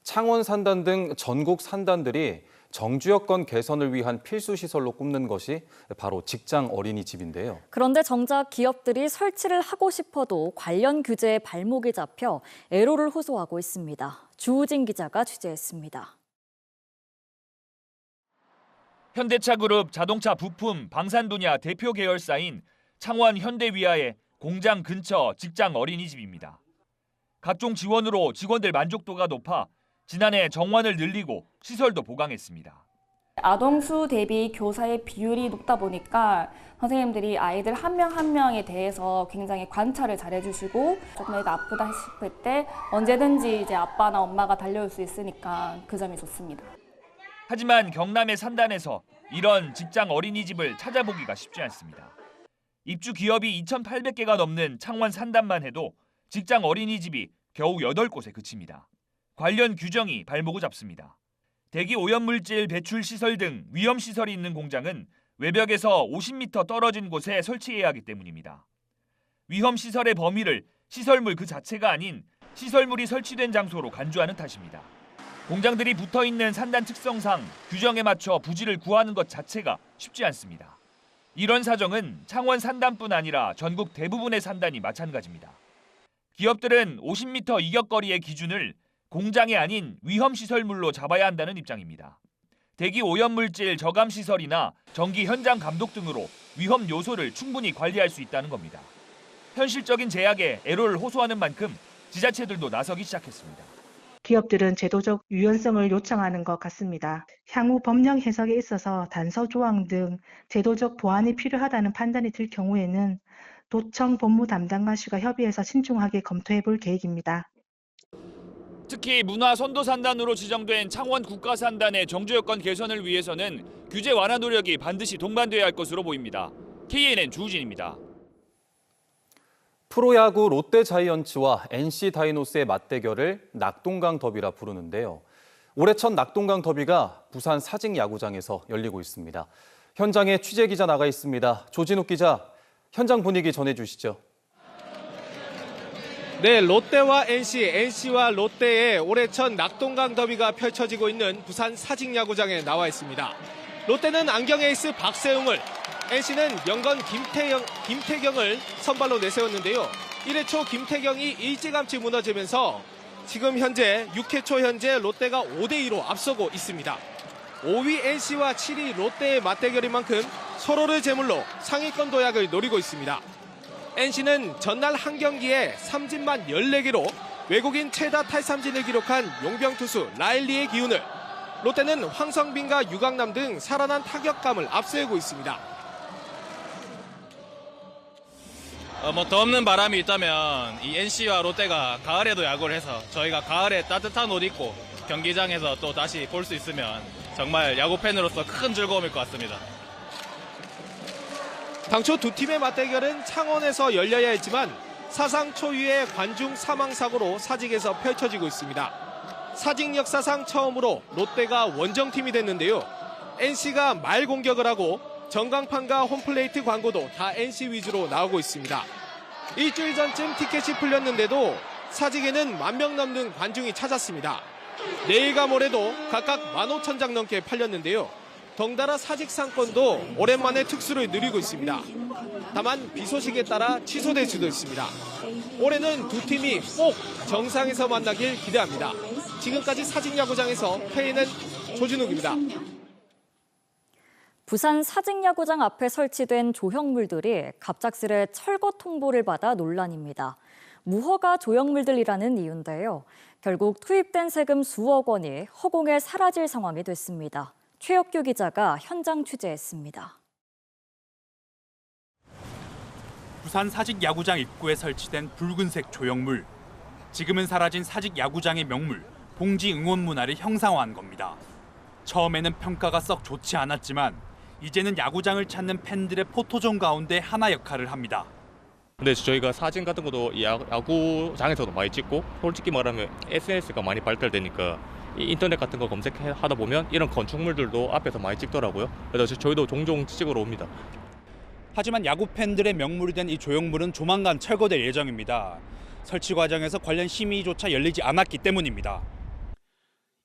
창원 산단 등 전국 산단들이 정주 여건 개선을 위한 필수 시설로 꼽는 것이 바로 직장 어린이집인데요. 그런데 정작 기업들이 설치를 하고 싶어도 관련 규제에 발목이 잡혀 애로를 호소하고 있습니다. 주우진 기자가 취재했습니다. 현대차그룹 자동차 부품 방산 분야 대표 계열사인 창원 현대위아의 공장 근처 직장 어린이집입니다. 각종 지원으로 직원들 만족도가 높아 지난해 정원을 늘리고 시설도 보강했습니다. 아동 수 대비 교사의 비율이 높다 보니까 선생님들이 아이들 한 명 한 명에 대해서 굉장히 관찰을 잘 해주시고 조금 애가 아프다 싶을 때 언제든지 이제 아빠나 엄마가 달려올 수 있으니까 그 점이 좋습니다. 하지만 경남의 산단에서 이런 직장 어린이집을 찾아보기가 쉽지 않습니다. 입주 기업이 2,800개가 넘는 창원 산단만 해도 직장 어린이집이 겨우 8곳에 그칩니다. 관련 규정이 발목을 잡습니다. 대기 오염물질 배출 시설 등 위험 시설이 있는 공장은 외벽에서 50m 떨어진 곳에 설치해야 하기 때문입니다. 위험 시설의 범위를 시설물 그 자체가 아닌 시설물이 설치된 장소로 간주하는 탓입니다. 공장들이 붙어있는 산단 특성상 규정에 맞춰 부지를 구하는 것 자체가 쉽지 않습니다. 이런 사정은 창원 산단뿐 아니라 전국 대부분의 산단이 마찬가지입니다. 기업들은 50m 이격거리의 기준을 공장이 아닌 위험시설물로 잡아야 한다는 입장입니다. 대기 오염물질 저감시설이나 전기 현장 감독 등으로 위험 요소를 충분히 관리할 수 있다는 겁니다. 현실적인 제약에 애로를 호소하는 만큼 지자체들도 나서기 시작했습니다. 기업들은 제도적 유연성을 요청하는 것 같습니다. 향후 법령 해석에 있어서 단서 조항 등 제도적 보완이 필요하다는 판단이 들 경우에는 도청 법무 담당관실과 협의해서 신중하게 검토해 볼 계획입니다. 특히 문화 선도산단으로 지정된 창원 국가산단의 정주 여건 개선을 위해서는 규제 완화 노력이 반드시 동반돼야 할 것으로 보입니다. KNN 주우진입니다. 프로야구 롯데자이언츠와 NC 다이노스의 맞대결을 낙동강 더비라 부르는데요. 올해 첫 낙동강 더비가 부산 사직야구장에서 열리고 있습니다. 현장에 취재기자 나가 있습니다. 조진욱 기자, 현장 분위기 전해주시죠. 네, 롯데와 NC, NC와 롯데의 올해 첫 낙동강 더비가 펼쳐지고 있는 부산 사직야구장에 나와 있습니다. 롯데는 안경 에이스 박세웅을, NC는 명건 김태경을 선발로 내세웠는데요. 1회 초 김태경이 일찌감치 무너지면서 지금 현재 6회 초 현재 롯데가 5대2로 앞서고 있습니다. 5위 NC와 7위 롯데의 맞대결인 만큼 서로를 제물로 상위권 도약을 노리고 있습니다. NC는 전날 한 경기에 삼진만 14개로 외국인 최다 탈삼진을 기록한 용병 투수 라일리의 기운을, 롯데는 황성빈과 유강남 등 살아난 타격감을 앞세우고 있습니다. 더 없는 바람이 있다면 이 NC와 롯데가 가을에도 야구를 해서 저희가 가을에 따뜻한 옷 입고 경기장에서 또 다시 볼 수 있으면 정말 야구 팬으로서 큰 즐거움일 것 같습니다. 당초 두 팀의 맞대결은 창원에서 열려야 했지만 사상 초유의 관중 사망 사고로 사직에서 펼쳐지고 있습니다. 사직 역사상 처음으로 롯데가 원정팀이 됐는데요. NC가 말 공격을 하고 전광판과 홈플레이트 광고도 다 NC 위주로 나오고 있습니다. 일주일 전쯤 티켓이 풀렸는데도 사직에는 10,000명 넘는 관중이 찾았습니다. 내일과 모레도 각각 15,000장 넘게 팔렸는데요. 덩달아 사직 상권도 오랜만에 특수를 누리고 있습니다. 다만 비 소식에 따라 취소될 수도 있습니다. 올해는 두 팀이 꼭 정상에서 만나길 기대합니다. 지금까지 사직야구장에서 KNN 조진욱입니다. 부산 사직야구장 앞에 설치된 조형물들이 갑작스레 철거 통보를 받아 논란입니다. 무허가 조형물들이라는 이유인데요. 결국 투입된 세금 수억 원이 허공에 사라질 상황이 됐습니다. 최혁규 기자가 현장 취재했습니다. 부산 사직야구장 입구에 설치된 붉은색 조형물. 지금은 사라진 사직야구장의 명물, 봉지 응원 문화를 형상화한 겁니다. 처음에는 평가가 썩 좋지 않았지만 이제는 야구장을 찾는 팬들의 포토존 가운데 하나 역할을 합니다. 근데 저희가 사진 같은 것도 야구장에서도 많이 찍고, 솔직히 말하면 SNS가 많이 발달되니까 인터넷 같은 거 검색하다 보면 이런 건축물들도 앞에서 많이 찍더라고요. 그래서 저희도 종종 찍으러 옵니다. 하지만 야구 팬들의 명물이 된 이 조형물은 조만간 철거될 예정입니다. 설치 과정에서 관련 심의조차 열리지 않았기 때문입니다.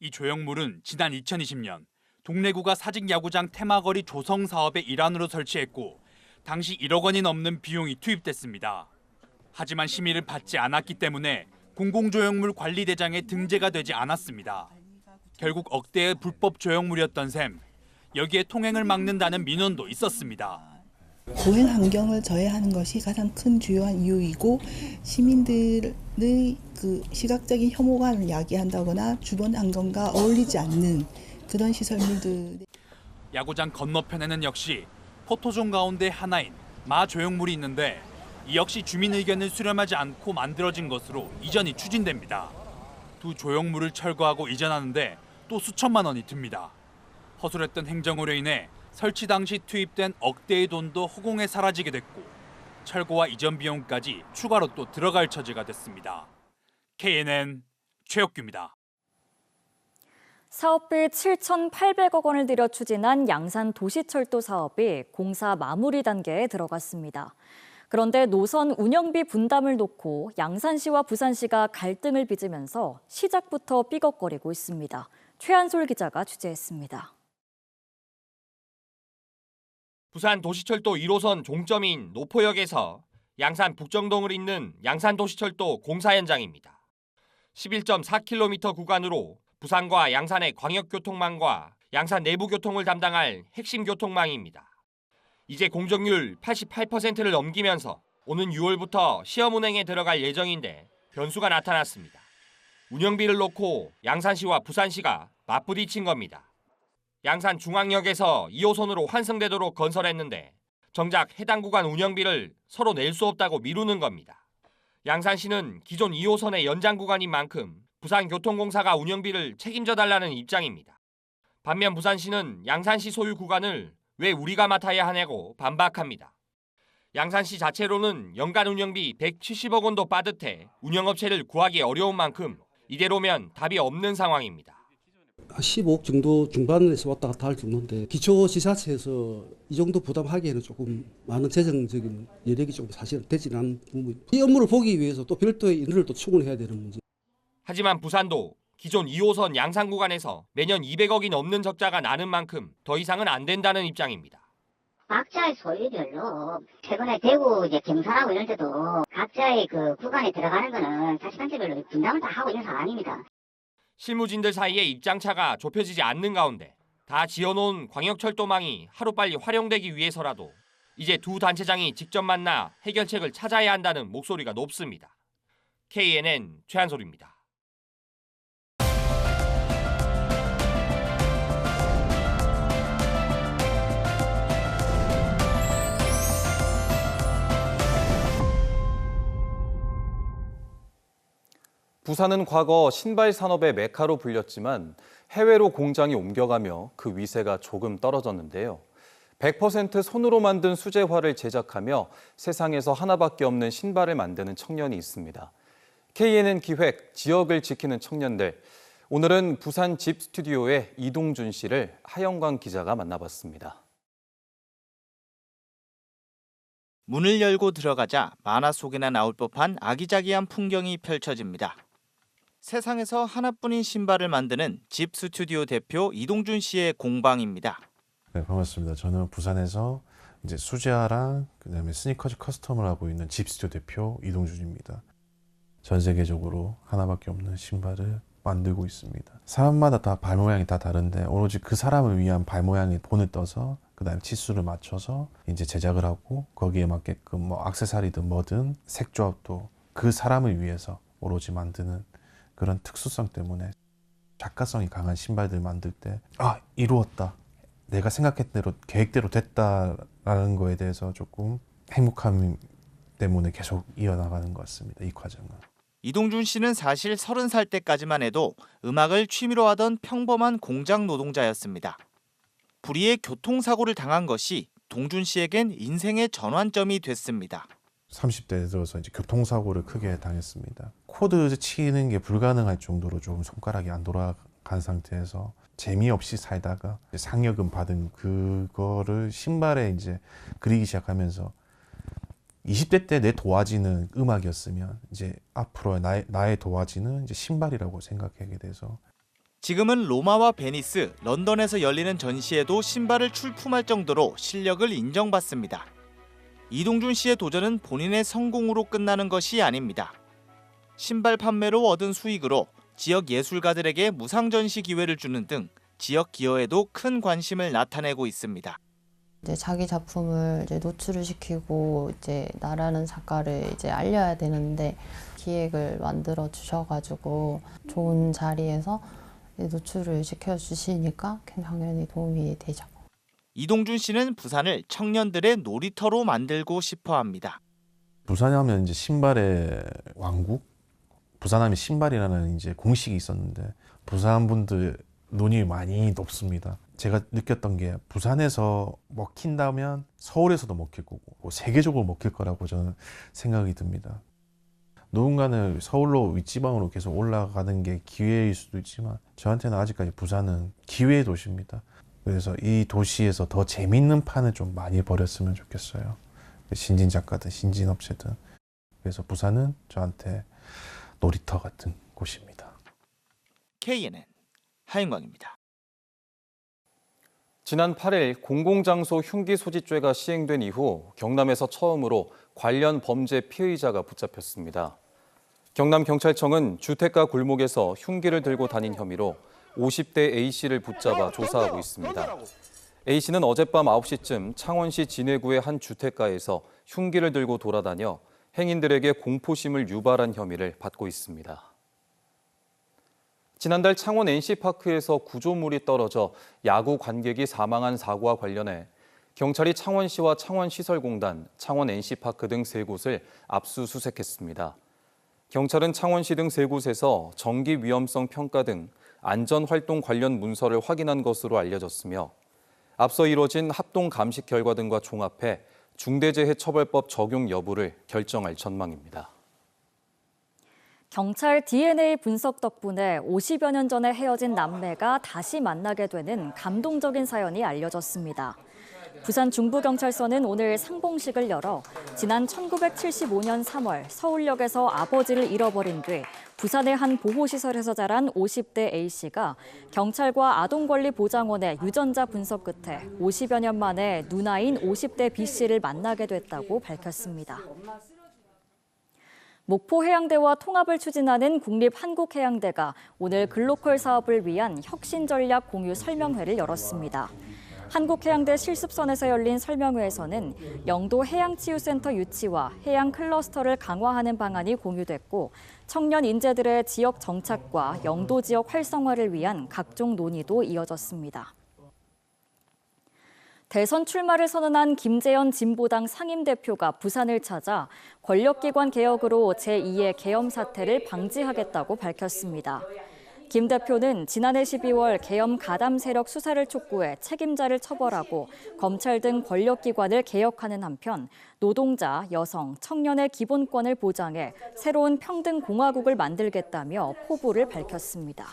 이 조형물은 지난 2020년 동래구가 사직야구장 테마거리 조성 사업의 일환으로 설치했고 당시 1억 원이 넘는 비용이 투입됐습니다. 하지만 심의를 받지 않았기 때문에 공공조형물 관리대장에 등재가 되지 않았습니다. 결국 억대의 불법 조형물이었던 셈, 여기에 통행을 막는다는 민원도 있었습니다. 보행 환경을 저해하는 것이 가장 큰 주요한 이유이고 시민들의 그 시각적인 혐오감을 야기한다거나 주변 환경과 어울리지 않는 그런 시설물들. 야구장 건너편에는 역시 포토존 가운데 하나인 마 조형물이 있는데 이 역시 주민 의견을 수렴하지 않고 만들어진 것으로 이전이 추진됩니다. 두 조형물을 철거하고 이전하는데 또 수천만 원이 듭니다. 허술했던 행정으로 인해 설치 당시 투입된 억대의 돈도 허공에 사라지게 됐고 철거와 이전 비용까지 추가로 또 들어갈 처지가 됐습니다. KNN 최혁규입니다. 사업비 7,800억 원을 들여 추진한 양산 도시철도 사업이 공사 마무리 단계에 들어갔습니다. 그런데 노선 운영비 분담을 놓고 양산시와 부산시가 갈등을 빚으면서 시작부터 삐걱거리고 있습니다. 최한솔 기자가 취재했습니다. 부산 도시철도 1호선 종점인 노포역에서 양산 북정동을 잇는 양산도시철도 공사 현장입니다. 11.4km 구간으로 부산과 양산의 광역교통망과 양산 내부 교통을 담당할 핵심 교통망입니다. 이제 공정률 88%를 넘기면서 오는 6월부터 시험 운행에 들어갈 예정인데 변수가 나타났습니다. 운영비를 놓고 양산시와 부산시가 맞부딪힌 겁니다. 양산 중앙역에서 2호선으로 환승되도록 건설했는데 정작 해당 구간 운영비를 서로 낼 수 없다고 미루는 겁니다. 양산시는 기존 2호선의 연장 구간인 만큼 부산교통공사가 운영비를 책임져 달라는 입장입니다. 반면 부산시는 양산시 소유 구간을 왜 우리가 맡아야 하냐고 반박합니다. 양산시 자체로는 연간 운영비 170억 원도 빠듯해 운영업체를 구하기 어려운 만큼 이대로면 답이 없는 상황입니다. 15억 정도 중반에서 왔다 갔다 할 정도인데 기초지자체에서 이 정도 부담하기에는 조금 많은 재정적인 여력이 좀 사실은 되지는 않은 부분. 이 업무를 보기 위해서 또 별도의 인원을 또 추궁해야 되는 문제. 하지만 부산도 기존 2호선 양산 구간에서 매년 200억이 넘는 적자가 나는 만큼 더 이상은 안 된다는 입장입니다. 각자의 소유별로 최근에 대구 이제 경산하고 이럴 때도 각자의 그 구간에 들어가는 거는 자치단체별로 분담을 다 하고 있는 상황입니다. 실무진들 사이에 입장차가 좁혀지지 않는 가운데 다 지어놓은 광역철도망이 하루빨리 활용되기 위해서라도 이제 두 단체장이 직접 만나 해결책을 찾아야 한다는 목소리가 높습니다. KNN 최한솔입니다. 부산은 과거 신발 산업의 메카로 불렸지만 해외로 공장이 옮겨가며 그 위세가 조금 떨어졌는데요. 100% 손으로 만든 수제화를 제작하며 세상에서 하나밖에 없는 신발을 만드는 청년이 있습니다. KNN 기획, 지역을 지키는 청년들. 오늘은 부산 집 스튜디오의 이동준 씨를 하영광 기자가 만나봤습니다. 문을 열고 들어가자 만화 속에나 나올 법한 아기자기한 풍경이 펼쳐집니다. 세상에서 하나뿐인 신발을 만드는 집 스튜디오 대표 이동준 씨의 공방입니다. 네, 반갑습니다. 저는 부산에서 이제 수제화랑 그다음에 스니커즈 커스텀을 하고 있는 집 스튜디오 대표 이동준입니다. 전 세계적으로 하나밖에 없는 신발을 만들고 있습니다. 사람마다 다 발 모양이 다 다른데 오로지 그 사람을 위한 발 모양의 본을 떠서 그다음에 치수를 맞춰서 이제 제작을 하고 거기에 맞게끔 뭐 액세서리든 뭐든 색 조합도 그 사람을 위해서 오로지 만드는 그런 특수성 때문에 작가성이 강한 신발들 만들 때 이루었다. 내가 생각했던 대로 계획대로 됐다라는 거에 대해서 조금 행복함 때문에 계속 이어나가는 것 같습니다. 이 과정은. 이동준 씨는 사실 30살 때까지만 해도 음악을 취미로 하던 평범한 공장 노동자였습니다. 불의의 교통사고를 당한 것이 동준 씨에겐 인생의 전환점이 됐습니다. 30대에 들어서 이제 교통사고를 크게 당했습니다. 코드 치는 게 불가능할 정도로 조금 손가락이 안 돌아간 상태에서 재미없이 살다가 상여금 받은 그거를 신발에 이제 그리기 시작하면서 20대 때 내 도화지는 음악이었으면 이제 앞으로 나의 도화지는 이제 신발이라고 생각하게 돼서 지금은 로마와 베니스, 런던에서 열리는 전시에도 신발을 출품할 정도로 실력을 인정받습니다. 이동준 씨의 도전은 본인의 성공으로 끝나는 것이 아닙니다. 신발 판매로 얻은 수익으로 지역 예술가들에게 무상 전시 기회를 주는 등 지역 기여에도 큰 관심을 나타내고 있습니다. 이제 자기 작품을 이제 노출을 시키고 이제 나라는 작가를 이제 알려야 되는데 기획을 만들어 주셔가지고 좋은 자리에서 노출을 시켜주시니까 당연히 도움이 되죠. 이동준 씨는 부산을 청년들의 놀이터로 만들고 싶어합니다. 부산에 하면 이제 신발의 왕국, 부산하면 신발이라는 이제 공식이 있었는데 부산 분들 눈이 많이 높습니다. 제가 느꼈던 게 부산에서 먹힌다면 서울에서도 먹힐 거고 세계적으로 먹힐 거라고 저는 생각이 듭니다. 누군가는 서울로 윗지방으로 계속 올라가는 게 기회일 수도 있지만 저한테는 아직까지 부산은 기회의 도시입니다. 그래서 이 도시에서 더 재밌는 판을 좀 많이 벌였으면 좋겠어요. 신진 작가든 신진 업체든. 그래서 부산은 저한테 놀이터 같은 곳입니다. KNN 하인광입니다. 지난 8일 공공장소 흉기 소지죄가 시행된 이후 경남에서 처음으로 관련 범죄 피의자가 붙잡혔습니다. 경남경찰청은 주택가 골목에서 흉기를 들고 다닌 혐의로 50대 A씨를 붙잡아 조사하고 있습니다. A씨는 어젯밤 9시쯤 창원시 진해구의 한 주택가에서 흉기를 들고 돌아다녀 행인들에게 공포심을 유발한 혐의를 받고 있습니다. 지난달 창원 NC파크에서 구조물이 떨어져 야구 관객이 사망한 사고와 관련해 경찰이 창원시와 창원시설공단, 창원 NC파크 등 3곳을 압수수색했습니다. 경찰은 창원시 등 3곳에서 전기 위험성 평가 등 안전활동 관련 문서를 확인한 것으로 알려졌으며 앞서 이뤄진 합동 감식 결과 등과 종합해 중대재해처벌법 적용 여부를 결정할 전망입니다. 경찰 DNA 분석 덕분에 50여 년 전에 헤어진 남매가 다시 만나게 되는 감동적인 사연이 알려졌습니다. 부산 중부경찰서는 오늘 상봉식을 열어 지난 1975년 3월 서울역에서 아버지를 잃어버린 뒤 부산의 한 보호시설에서 자란 50대 A씨가 경찰과 아동권리보장원의 유전자 분석 끝에 50여 년 만에 누나인 50대 B씨를 만나게 됐다고 밝혔습니다. 목포해양대와 통합을 추진하는 국립한국해양대가 오늘 글로컬 사업을 위한 혁신전략 공유 설명회를 열었습니다. 한국해양대 실습선에서 열린 설명회에서는 영도 해양치유센터 유치와 해양 클러스터를 강화하는 방안이 공유됐고 청년 인재들의 지역 정착과 영도 지역 활성화를 위한 각종 논의도 이어졌습니다. 대선 출마를 선언한 김재현 진보당 상임대표가 부산을 찾아 권력기관 개혁으로 제2의 계엄 사태를 방지하겠다고 밝혔습니다. 김 대표는 지난해 12월 계엄 가담 세력 수사를 촉구해 책임자를 처벌하고 검찰 등 권력기관을 개혁하는 한편 노동자, 여성, 청년의 기본권을 보장해 새로운 평등공화국을 만들겠다며 포부를 밝혔습니다.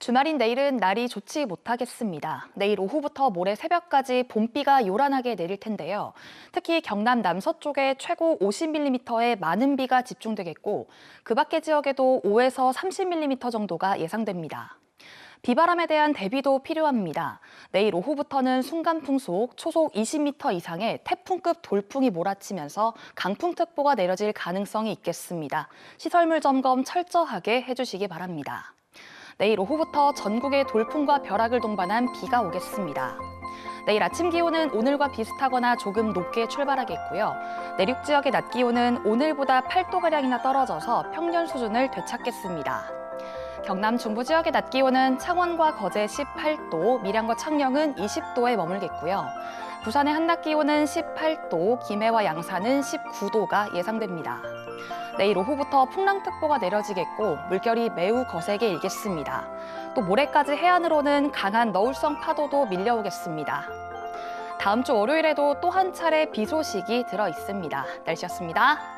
주말인 내일은 날이 좋지 못하겠습니다. 내일 오후부터 모레 새벽까지 봄비가 요란하게 내릴 텐데요. 특히 경남 남서쪽에 최고 50mm의 많은 비가 집중되겠고 그 밖의 지역에도 5에서 30mm 정도가 예상됩니다. 비바람에 대한 대비도 필요합니다. 내일 오후부터는 순간풍속 초속 20m 이상의 태풍급 돌풍이 몰아치면서 강풍특보가 내려질 가능성이 있겠습니다. 시설물 점검 철저하게 해주시기 바랍니다. 내일 오후부터 전국에 돌풍과 벼락을 동반한 비가 오겠습니다. 내일 아침 기온은 오늘과 비슷하거나 조금 높게 출발하겠고요. 내륙 지역의 낮 기온은 오늘보다 8도가량이나 떨어져서 평년 수준을 되찾겠습니다. 경남 중부 지역의 낮 기온은 창원과 거제 18도, 밀양과 창녕은 20도에 머물겠고요. 부산의 한낮 기온은 18도, 김해와 양산은 19도가 예상됩니다. 내일 오후부터 풍랑특보가 내려지겠고 물결이 매우 거세게 일겠습니다. 또 모레까지 해안으로는 강한 너울성 파도도 밀려오겠습니다. 다음 주 월요일에도 또 한 차례 비 소식이 들어 있습니다. 날씨였습니다.